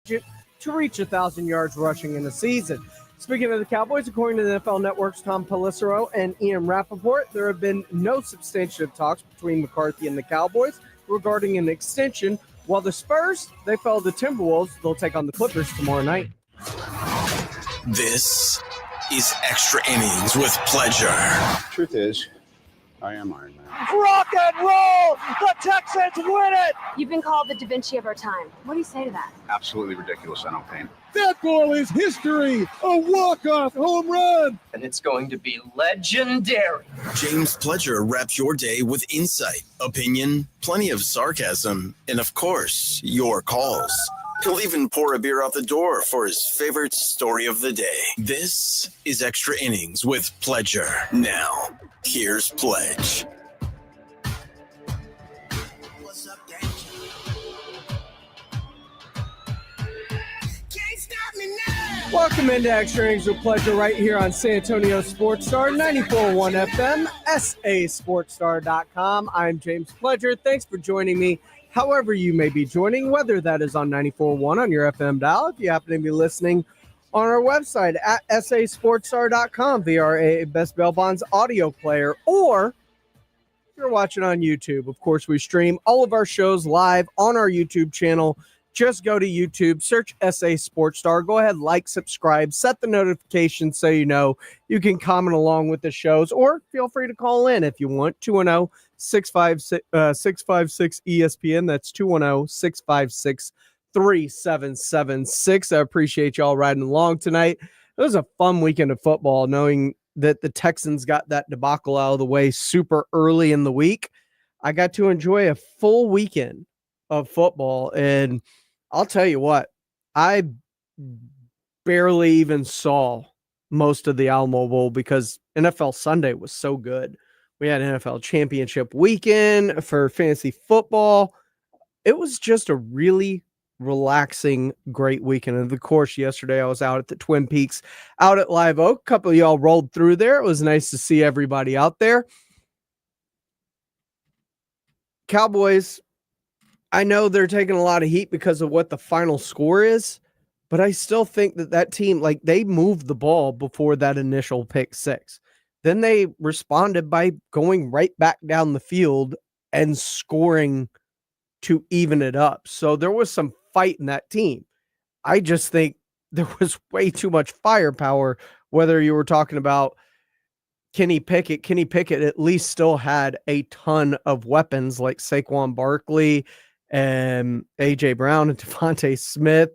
to reach 1,000 yards rushing in a season. Speaking of the Cowboys, according to the NFL Network's Tom Pelissero and Ian Rappaport, there have been no substantive talks between McCarthy and the Cowboys regarding an extension, while the Spurs, they fell to the Timberwolves. They'll take on the Clippers tomorrow night. This is Extra Innings with Pleasure. Truth is, I am Iron Man. Rock and roll! The Texans win it! You've been called the Da Vinci of our time. What do you say to that? Absolutely ridiculous. I don't paint. That ball is history. A walk-off home run. And it's going to be legendary. James Pledger wraps your day with insight, opinion, plenty of sarcasm, and of course, your calls. He'll even pour a beer out the door for his favorite story of the day. This is Extra Innings with Pledger. Now, here's Pledge. What's up, Welcome into Extra Innings with Pleasure right here on San Antonio Sports Star, 94.1 FM, sasportstar.com. I'm James Pledger. Thanks for joining me. However you may be joining, whether that is on 94.1 on your FM dial, if you happen to be listening on our website at sasportstar.com via our Best Bail Bonds audio player, or if you're watching on YouTube. Of course, we stream all of our shows live on our YouTube channel. Just go to YouTube, search SA Sports Star. Go ahead, like, subscribe, set the notifications so you know. You can comment along with the shows, or feel free to call in if you want. 210-656-ESPN. That's 210-656-3776. I appreciate y'all riding along tonight. It was a fun weekend of football, knowing that the Texans got that debacle out of the way super early in the week. I got to enjoy a full weekend of football, and I'll tell you what, I barely even saw most of the Alamo Bowl because NFL Sunday was so good. We had NFL Championship weekend for fantasy football. It was just a really relaxing, great weekend. And of course, yesterday I was out at the Twin Peaks, out at Live Oak. A couple of y'all rolled through there. It was nice to see everybody out there. Cowboys, I know they're taking a lot of heat because of what the final score is, but I still think that team, like, they moved the ball before that initial pick six. Then they responded by going right back down the field and scoring to even it up. So there was some fight in that team. I just think there was way too much firepower, whether you were talking about Kenny Pickett. Kenny Pickett at least still had a ton of weapons like Saquon Barkley and A.J. Brown and Devontae Smith.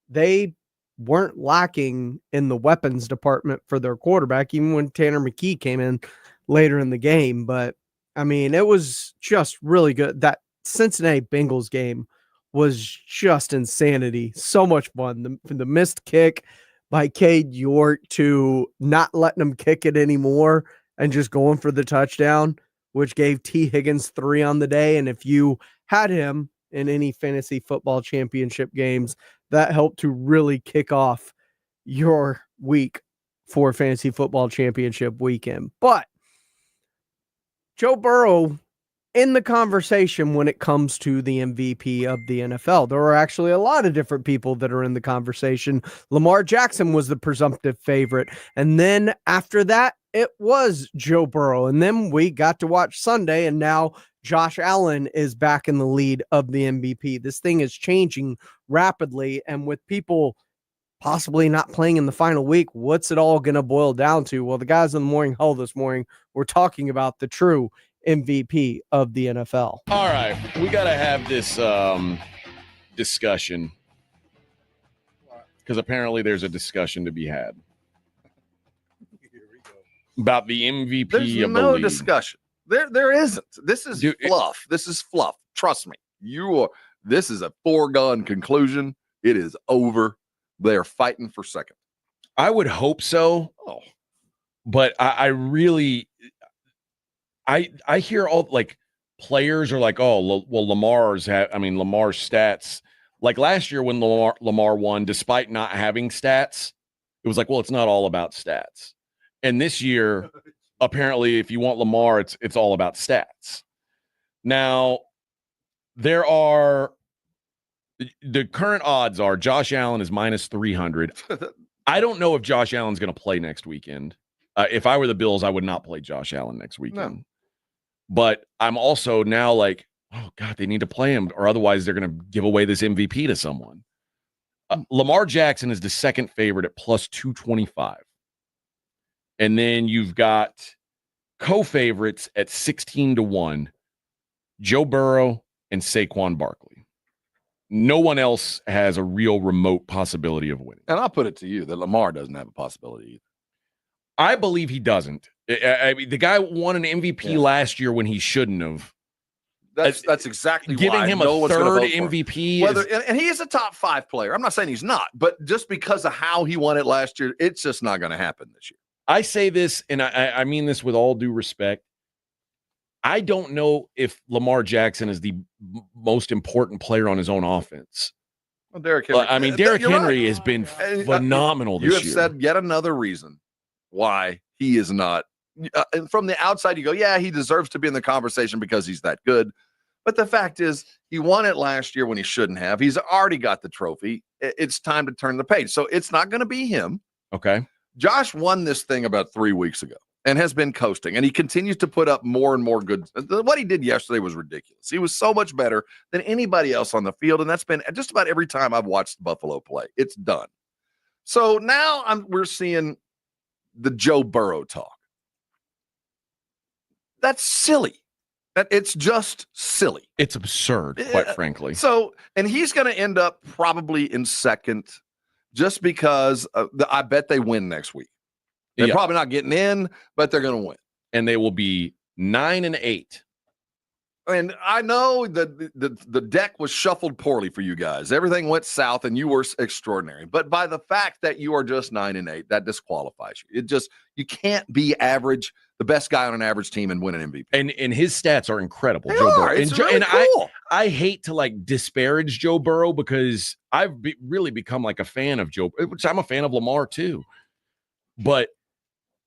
They weren't lacking in the weapons department for their quarterback, even when Tanner McKee came in later in the game. But, I mean, it was just really good. That Cincinnati Bengals game was just insanity. So much fun. The missed kick by Cade York to not letting him kick it anymore and just going for the touchdown, which gave T. Higgins 3 on the day. And if you had him in any fantasy football championship games, that helped to really kick off your week for fantasy football championship weekend. But Joe Burrow in the conversation when it comes to the MVP of the NFL. There are actually a lot of different people that are in the conversation. Lamar Jackson was the presumptive favorite. And then after that, it was Joe Burrow. And then we got to watch Sunday, and now Josh Allen is back in the lead of the MVP. This thing is changing rapidly, and with people possibly not playing in the final week, what's it all going to boil down to? Well, the guys in the morning huddle this morning were talking about the true MVP of the NFL. All right, we got to have this discussion because apparently there's a discussion to be had about the MVP There's of the no league. discussion. There isn't. This is fluff. This is fluff. Trust me. This is a foregone conclusion. It is over. They're fighting for second. I would hope so. Oh, but I really hear all like players are like, well, Lamar's stats. Like last year when Lamar won, despite not having stats, it was like, well, it's not all about stats. And this year, apparently, if you want Lamar, it's all about stats. Now, there are The current odds are Josh Allen is minus 300. I don't know if Josh Allen's going to play next weekend. If I were the Bills, I would not play Josh Allen next weekend. No. But I'm also now like, oh, God, they need to play him, or otherwise they're going to give away this MVP to someone. Lamar Jackson is the second favorite at plus 225. And then you've got co-favorites at 16-1, Joe Burrow and Saquon Barkley. No one else has a real remote possibility of winning. And I'll put it to you that Lamar doesn't have a possibility either. I believe he doesn't. I mean, the guy won an MVP last year when he shouldn't have. That's exactly giving why him no a one's gonna third vote for him. MVP. And he is a top 5 player. I'm not saying he's not, but just because of how he won it last year, it's just not going to happen this year. I say this, and I mean this with all due respect. I don't know if Lamar Jackson is the most important player on his own offense. Well, Derrick Henry. I mean, Derrick Henry has been phenomenal this year. You have said yet another reason why he is not. And from the outside, you go, yeah, he deserves to be in the conversation because he's that good. But the fact is, he won it last year when he shouldn't have. He's already got the trophy. It's time to turn the page. So it's not going to be him. Okay. Josh won this thing about 3 weeks ago and has been coasting, and he continues to put up more and more good. What he did yesterday was ridiculous. He was so much better than anybody else on the field, and that's been just about every time I've watched Buffalo play. It's done. So now we're seeing the Joe Burrow talk. That's silly. It's just silly. It's absurd, quite frankly. So, and he's going to end up probably in second just because I bet they win next week. They're probably not getting in, but they're going to win. And they will be 9-8. And I know that the deck was shuffled poorly for you guys. Everything went south and you were extraordinary. But by the fact that you are just 9-8, that disqualifies you. You can't be average, the best guy on an average team, and win an MVP. And his stats are incredible. Joe Burrow. It's really cool. I hate to like disparage Joe Burrow because I've really become like a fan of Joe, which I'm a fan of Lamar too. But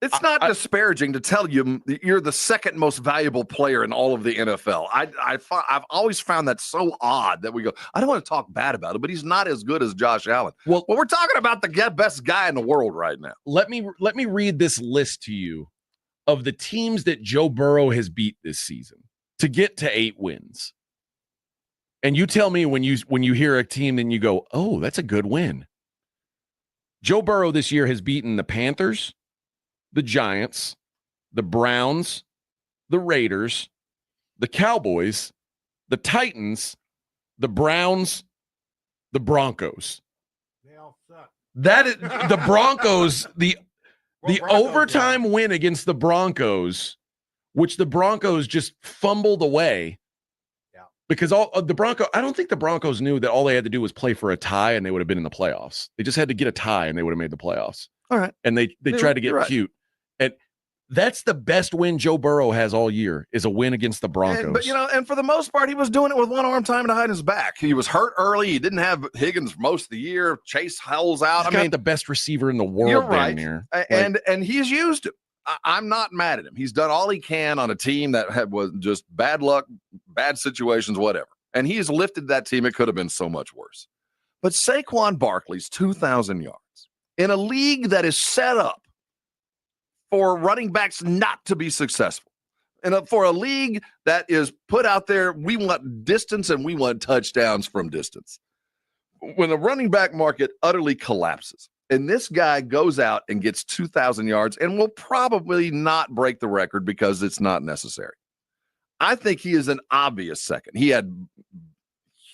it's not disparaging to tell you you're the second most valuable player in all of the NFL. I've always found that so odd that we go, I don't want to talk bad about it, but he's not as good as Josh Allen. Well, we're talking about the best guy in the world right now. Let me read this list to you of the teams that Joe Burrow has beat this season to get to 8 wins. And you tell me when you hear a team and you go, oh, that's a good win. Joe Burrow this year has beaten the Panthers, the Giants, the Browns, the Raiders, the Cowboys, the Titans, the Browns, the Broncos. They all suck. That is the Broncos, the overtime win against the Broncos, which the Broncos just fumbled away. Yeah. Because I don't think the Broncos knew that all they had to do was play for a tie and they would have been in the playoffs. They just had to get a tie and they would have made the playoffs. All right. And they tried to get cute. And that's the best win Joe Burrow has all year is a win against the Broncos. And for the most part, he was doing it with one arm time behind his back. He was hurt early. He didn't have Higgins most of the year. Chase Howell's out. He's got the best receiver in the world. You're right. Damn near. And he's used him. I'm not mad at him. He's done all he can on a team that was just bad luck, bad situations, whatever. And he's lifted that team. It could have been so much worse. But Saquon Barkley's 2,000 yards in a league that is set up for running backs not to be successful. And for a league that is put out there, we want distance and we want touchdowns from distance. When the running back market utterly collapses, and this guy goes out and gets 2,000 yards and will probably not break the record because it's not necessary. I think he is an obvious second. He had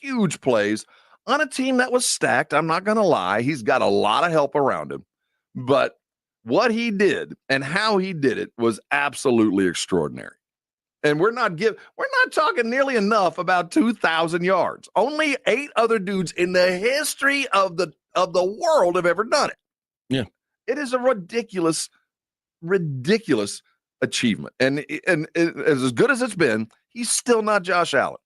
huge plays on a team that was stacked. I'm not going to lie. He's got a lot of help around him. But what he did and how he did it was absolutely extraordinary. And we're not talking nearly enough about 2,000 yards. Only 8 other dudes in the history of the world have ever done it. Yeah. It is a ridiculous achievement. And as good as it's been, he's still not Josh Allen.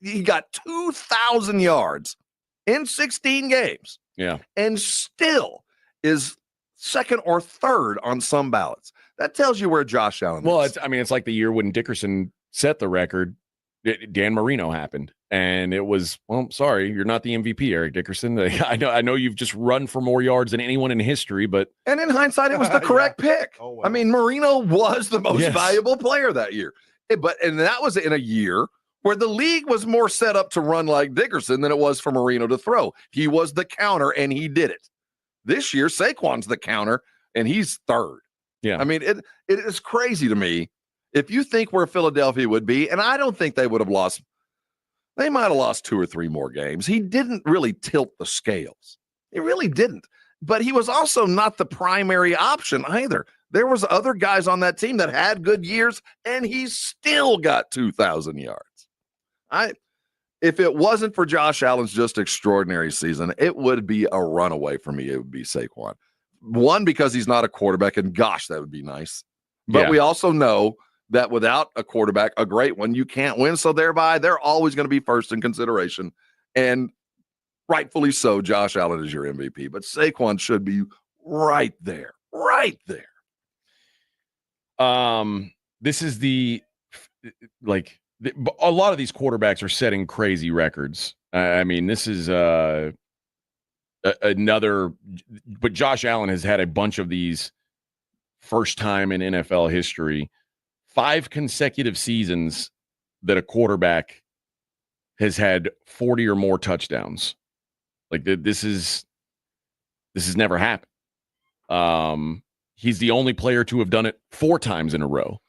He got 2,000 yards in 16 games. Yeah. And still is second or third on some ballots. That tells you where Josh Allen is. Well, it's like the year when Dickerson set the record. Dan Marino happened, and it was, well, sorry, you're not the MVP, Eric Dickerson. I know you've just run for more yards than anyone in history, but and in hindsight, it was the correct pick. Oh, well. I mean, Marino was the most Yes. valuable player that year, and that was in a year where the league was more set up to run like Dickerson than it was for Marino to throw. He was the counter, and he did it. This year, Saquon's the counter, and he's third. Yeah. I mean, it is crazy to me. If you think where Philadelphia would be, and I don't think they would have lost, they might have lost 2 or 3 more games. He didn't really tilt the scales. He really didn't. But he was also not the primary option either. There was other guys on that team that had good years, and he still got 2,000 yards. If it wasn't for Josh Allen's just extraordinary season, it would be a runaway for me. It would be Saquon. One, because he's not a quarterback, and gosh, that would be nice. But we also know that without a quarterback, a great one, you can't win. So thereby, they're always going to be first in consideration. And rightfully so, Josh Allen is your MVP. But Saquon should be right there. Right there. This is a lot of these quarterbacks are setting crazy records. I mean, this is another, but Josh Allen has had a bunch of these first time in NFL history, 5 consecutive seasons that a quarterback has had 40 or more touchdowns. Like this has never happened. He's the only player to have done it 4 times in a row.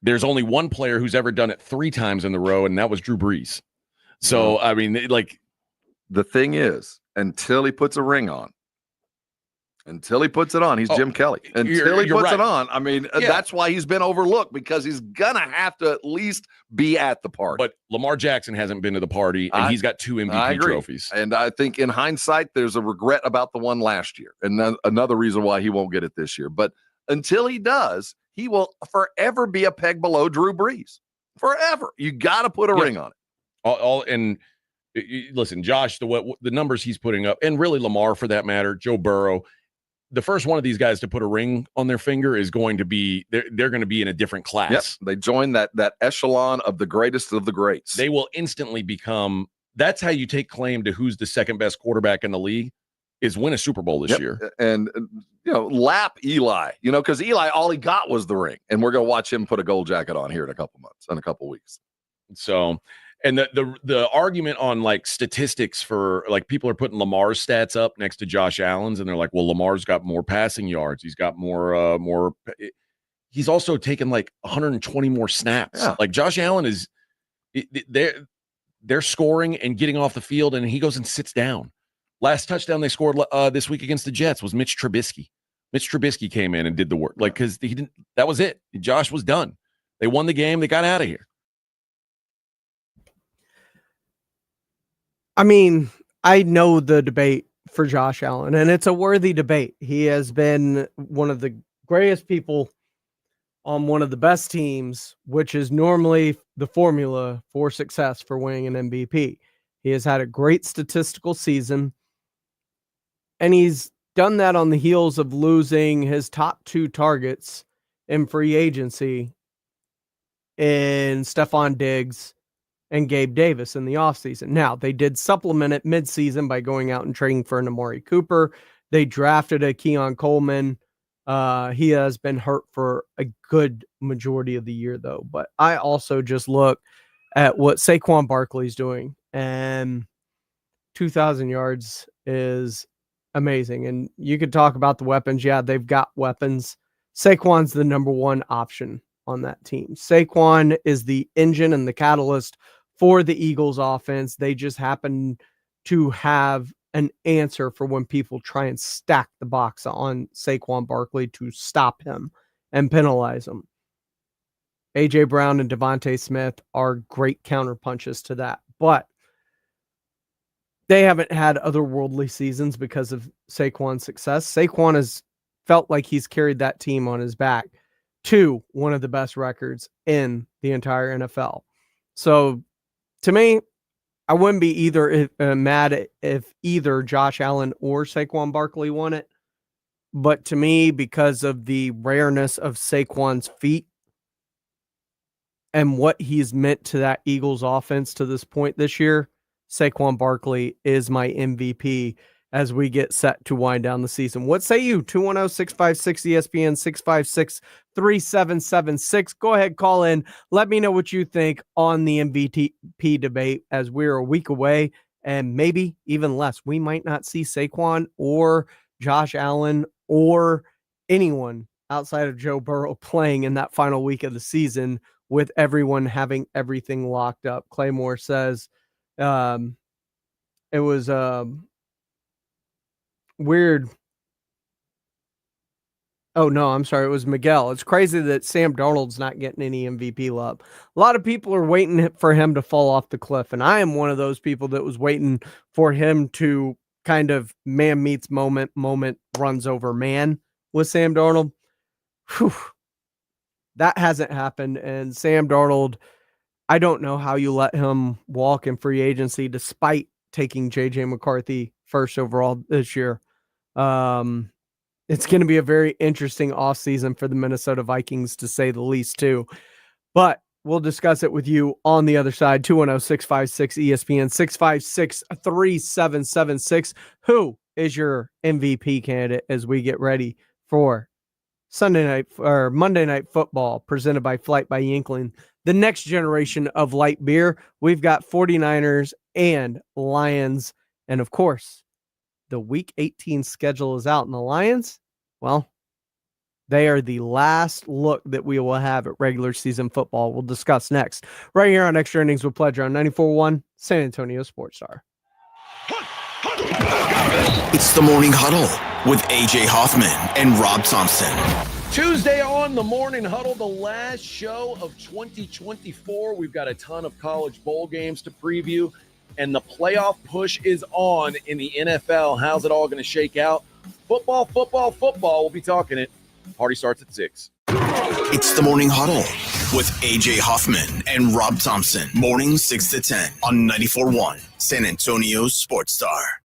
There's only one player who's ever done it 3 times in a row, and that was Drew Brees. So, I mean, the thing is, until he puts a ring on, until he puts it on, he's Jim Kelly. Until he puts it on, I mean, that's why he's been overlooked, because he's going to have to at least be at the party. But Lamar Jackson hasn't been to the party, and he's got 2 MVP trophies. And I think in hindsight, there's a regret about the one last year, and another reason why he won't get it this year. But until he does, he will forever be a peg below Drew Brees. Forever. You got to put a ring on it. And listen, Josh, the numbers he's putting up, and really Lamar for that matter, Joe Burrow, the first one of these guys to put a ring on their finger is going to be, they're going to be in a different class. Yep. They join that echelon of the greatest of the greats. They will instantly become, that's how you take claim to who's the second best quarterback in the league, is win a Super Bowl this year. And, lap Eli, because Eli, all he got was the ring. And we're going to watch him put a gold jacket on here in a couple weeks. So, and the argument on like statistics for like people are putting Lamar's stats up next to Josh Allen's, and they're like, well, Lamar's got more passing yards. He's got more. He's also taken like 120 more snaps. Yeah. Like Josh Allen they're scoring and getting off the field, and he goes and sits down. Last touchdown they scored this week against the Jets was Mitch Trubisky. Mitch Trubisky came in and did the work, because he didn't. That was it. Josh was done. They won the game. They got out of here. I mean, I know the debate for Josh Allen, and it's a worthy debate. He has been one of the greatest people on one of the best teams, which is normally the formula for success for winning an MVP. He has had a great statistical season, and he's done that on the heels of losing his top 2 targets in free agency in Stephon Diggs and Gabe Davis in the offseason. Now, they did supplement it midseason by going out and trading for an Amari Cooper. They drafted a Keon Coleman. He has been hurt for a good majority of the year, though. But I also just look at what Saquon Barkley's doing, and 2,000 yards is amazing. And you could talk about the weapons. Yeah, they've got weapons. Saquon's the number 1 option on that team. Saquon is the engine and the catalyst for the Eagles offense. They just happen to have an answer for when people try and stack the box on Saquon Barkley to stop him and penalize him. A.J. Brown and Devontae Smith are great counterpunches to that, but they haven't had otherworldly seasons because of Saquon's success. Saquon has felt like he's carried that team on his back to one of the best records in the entire NFL. So to me, I wouldn't be mad if either Josh Allen or Saquon Barkley won it. But to me, because of the rareness of Saquon's feat, and what he's meant to that Eagles offense to this point this year, Saquon Barkley is my MVP as we get set to wind down the season. What say you? 210-656-ESPN, 656-3776. Go ahead, call in. Let me know what you think on the MVP debate as we're a week away and maybe even less. We might not see Saquon or Josh Allen or anyone outside of Joe Burrow playing in that final week of the season with everyone having everything locked up. Claymore says it was weird. Oh, no, I'm sorry. It was Miguel. It's crazy that Sam Darnold's not getting any MVP love. A lot of people are waiting for him to fall off the cliff, and I am one of those people that was waiting for him to kind of man meets moment runs over man with Sam Darnold. Whew. That hasn't happened, and Sam Darnold, I don't know how you let him walk in free agency despite taking J.J. McCarthy first overall this year. It's going to be a very interesting offseason for the Minnesota Vikings, to say the least, too. But we'll discuss it with you on the other side. 210-656-ESPN, 656-3776. Who is your MVP candidate as we get ready for Monday Night Football presented by Flight by Yinkling, the next generation of light beer? We've got 49ers and Lions. And of course, the week 18 schedule is out, and the Lions, well, they are the last look that we will have at regular season football. We'll discuss next right here on Extra Innings with Pleasure on 94.1 San Antonio Sports Star. It's the Morning Huddle with AJ Hoffman and Rob Thompson. Tuesday on the Morning Huddle, the last show of 2024. We've got a ton of college bowl games to preview, and the playoff push is on in the NFL. How's it all going to shake out? Football. We'll be talking it. Party starts at 6. It's the Morning Huddle with AJ Hoffman and Rob Thompson. Morning 6 to 10 on 94.1 San Antonio Sports Star.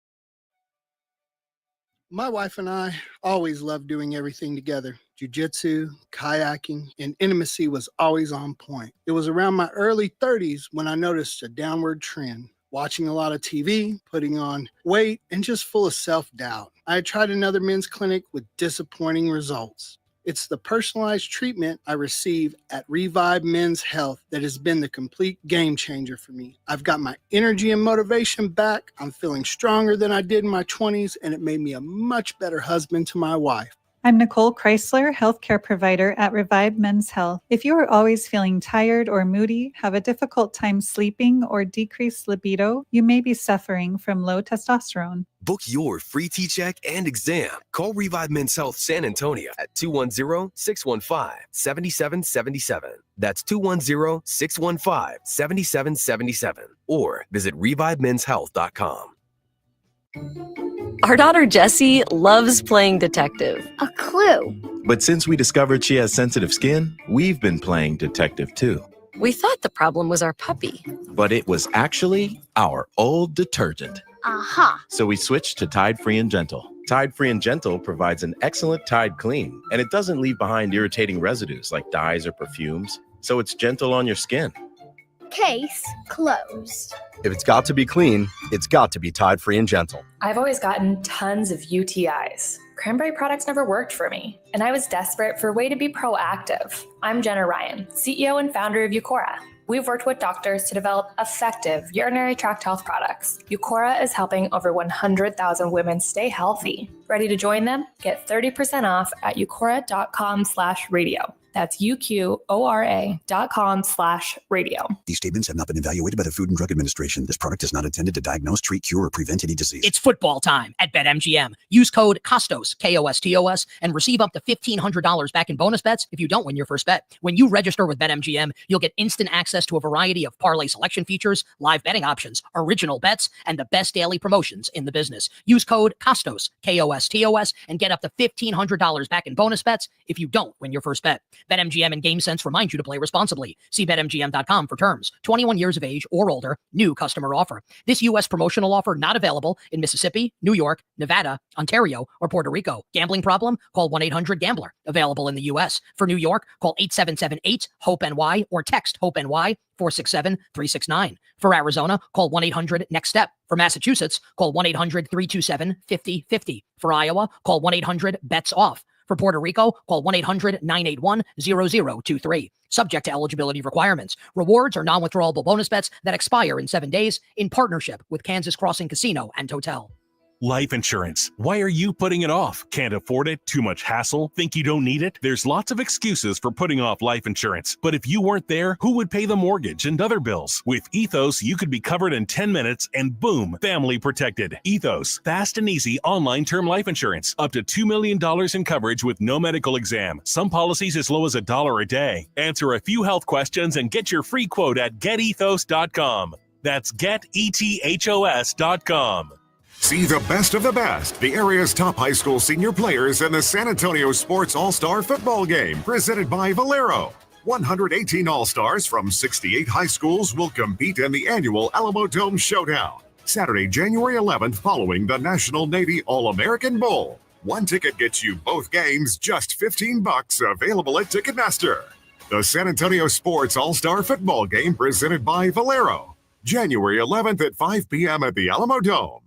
My wife and I always loved doing everything together. Jiu-jitsu, kayaking, and intimacy was always on point. It was around my early 30s when I noticed a downward trend. Watching a lot of TV, putting on weight, and just full of self-doubt. I had tried another men's clinic with disappointing results. It's the personalized treatment I receive at Revive Men's Health that has been the complete game changer for me. I've got my energy and motivation back. I'm feeling stronger than I did in my 20s, and it made me a much better husband to my wife. I'm Nicole Chrysler, healthcare provider at Revive Men's Health. If you are always feeling tired or moody, have a difficult time sleeping, or decreased libido, you may be suffering from low testosterone. Book your free T-check and exam. Call Revive Men's Health San Antonio at 210-615-7777. That's 210-615-7777. Or visit ReviveMen'sHealth.com. Our daughter Jessie loves playing detective. A clue. But since we discovered she has sensitive skin, we've been playing detective too. We thought the problem was our puppy. But it was actually our old detergent. Aha. So we switched to Tide Free and Gentle. Tide Free and Gentle provides an excellent Tide clean, and it doesn't leave behind irritating residues like dyes or perfumes. So it's gentle on your skin. Case closed. If it's got to be clean, it's got to be Tide Free and Gentle. I've always gotten tons of UTIs. Cranberry products never worked for me, and I was desperate for a way to be proactive. I'm Jenna Ryan, CEO and founder of Eucora. We've worked with doctors to develop effective urinary tract health products. Eucora is helping over 100,000 women stay healthy. Ready to join them? Get 30% off at eucora.com/radio. That's UQORA.com/radio. These statements have not been evaluated by the Food and Drug Administration. This product is not intended to diagnose, treat, cure, or prevent any disease. It's football time at BetMGM. Use code KOSTOS, KOSTOS, and receive up to $1,500 back in bonus bets if you don't win your first bet. When you register with BetMGM, you'll get instant access to a variety of parlay selection features, live betting options, original bets, and the best daily promotions in the business. Use code KOSTOS, KOSTOS, and get up to $1,500 back in bonus bets if you don't win your first bet. BetMGM and GameSense remind you to play responsibly. See BetMGM.com for terms. 21 years of age or older. New customer offer. This U.S. promotional offer not available in Mississippi, New York, Nevada, Ontario, or Puerto Rico. Gambling problem? Call 1-800-GAMBLER. Available in the U.S. For New York, call 877-8-HOPE-NY or text HOPE-NY 467-369. For Arizona, call 1-800-NEXT-STEP. For Massachusetts, call 1-800-327-5050. For Iowa, call 1-800-BETS-OFF. For Puerto Rico, call 1-800-981-0023. Subject to eligibility requirements. Rewards are non-withdrawable bonus bets that expire in 7 days in partnership with Kansas Crossing Casino and Hotel. Life insurance. Why are you putting it off? Can't afford it? Too much hassle? Think you don't need it? There's lots of excuses for putting off life insurance. But if you weren't there, who would pay the mortgage and other bills? With Ethos, you could be covered in 10 minutes and boom, family protected. Ethos, fast and easy online term life insurance. Up to $2 million in coverage with no medical exam. Some policies as low as $1 a day. Answer a few health questions and get your free quote at getethos.com. That's getethos.com. See the best of the best, the area's top high school senior players in the San Antonio Sports All-Star Football Game, presented by Valero. 118 All-Stars from 68 high schools will compete in the annual Alamo Dome Showdown, Saturday, January 11th, following the National Navy All-American Bowl. One ticket gets you both games, just $15, available at Ticketmaster. The San Antonio Sports All-Star Football Game, presented by Valero, January 11th at 5 p.m. at the Alamo Dome.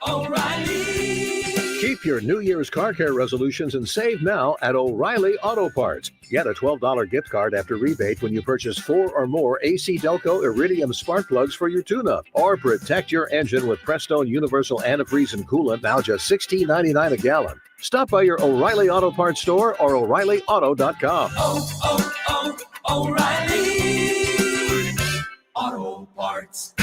O'Reilly. Keep your New Year's car care resolutions and save now at O'Reilly Auto Parts. Get a $12 gift card after rebate when you purchase 4 or more AC Delco Iridium spark plugs for your tune-up. Or protect your engine with Prestone Universal Antifreeze and Coolant, now just $16.99 a gallon. Stop by your O'Reilly Auto Parts store or O'ReillyAuto.com. O'Reilly Auto Parts.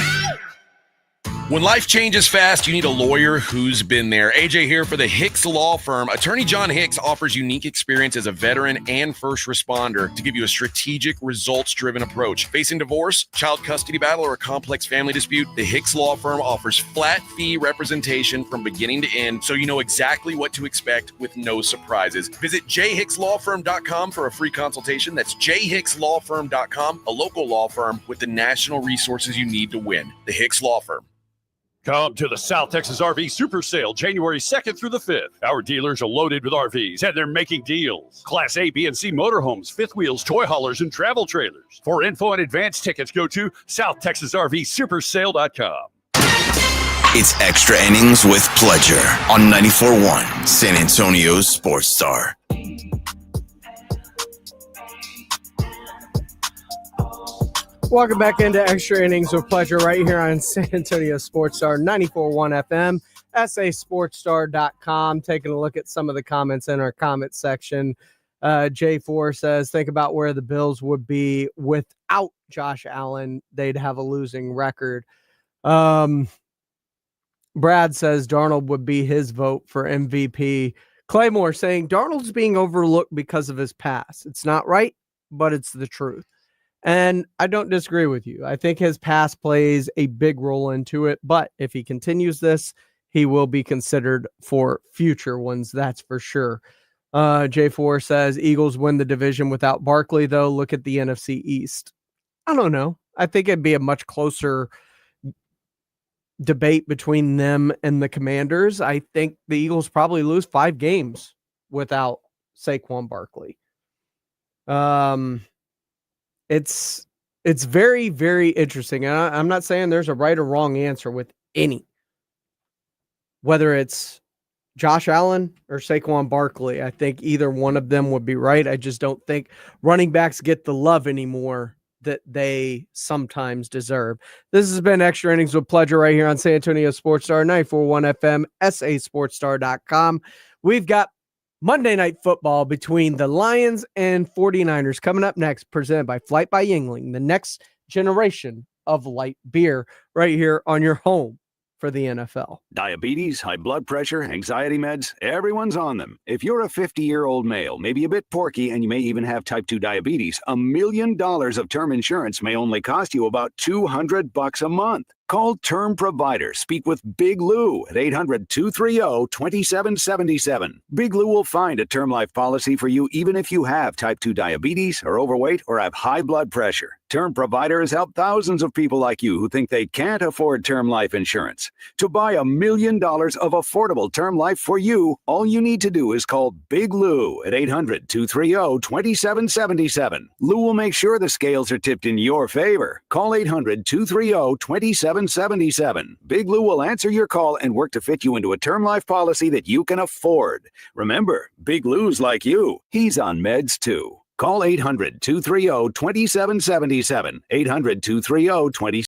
When life changes fast, you need a lawyer who's been there. AJ here for the Hicks Law Firm. Attorney John Hicks offers unique experience as a veteran and first responder to give you a strategic, results-driven approach. Facing divorce, child custody battle, or a complex family dispute, the Hicks Law Firm offers flat-fee representation from beginning to end, so you know exactly what to expect with no surprises. Visit jhickslawfirm.com for a free consultation. That's jhickslawfirm.com, a local law firm with the national resources you need to win. The Hicks Law Firm. Come to the South Texas RV Super Sale, January 2nd through the 5th. Our dealers are loaded with RVs, and they're making deals. Class A, B, and C motorhomes, fifth wheels, toy haulers, and travel trailers. For info and advance tickets, go to SouthTexasRVSupersale.com. It's Extra Innings with Pledger on 94.1 San Antonio's Sports Star. Welcome back into Extra Innings with Pleasure right here on San Antonio Sports Star 94.1 FM, sasportstar.com. Taking a look at some of the comments in our comment section. J4 says, think about where the Bills would be without Josh Allen. They'd have a losing record. Brad says Darnold would be his vote for MVP. Claymore saying Darnold's being overlooked because of his pass. It's not right, but it's the truth. And I don't disagree with you. I think his pass plays a big role into it, but if he continues this, he will be considered for future ones, that's for sure. J4 says Eagles win the division without Barkley, though. Look at the NFC East. I don't know. I think it'd be a much closer debate between them and the Commanders. I think the Eagles probably lose 5 games without Saquon Barkley. It's very, very interesting. And I'm not saying there's a right or wrong answer with any, whether it's Josh Allen or Saquon Barkley. I think either one of them would be right. I just don't think running backs get the love anymore that they sometimes deserve. This has been Extra Innings with Pleasure right here on San Antonio Sports Star 94.1 FM, sasportstar.com. We've got Monday Night Football between the Lions and 49ers coming up next, presented by Flight by Yuengling, the next generation of light beer, right here on your home for the NFL. Diabetes, high blood pressure, anxiety meds, everyone's on them. If you're a 50-year-old male, maybe a bit porky, and you may even have type 2 diabetes, $1 million of term insurance may only cost you about $200 a month. Call Term Provider. Speak with Big Lou at 800-230-2777. Big Lou will find a term life policy for you even if you have type 2 diabetes, are overweight, or have high blood pressure. Term Provider has helped thousands of people like you who think they can't afford term life insurance. To buy $1 million of affordable term life for you, all you need to do is call Big Lou at 800-230-2777. Lou will make sure the scales are tipped in your favor. Call 800-230-2777. Big Lou will answer your call and work to fit you into a term life policy that you can afford. Remember, Big Lou's like you. He's on meds too. Call 800-230-2777. 800-230-2777.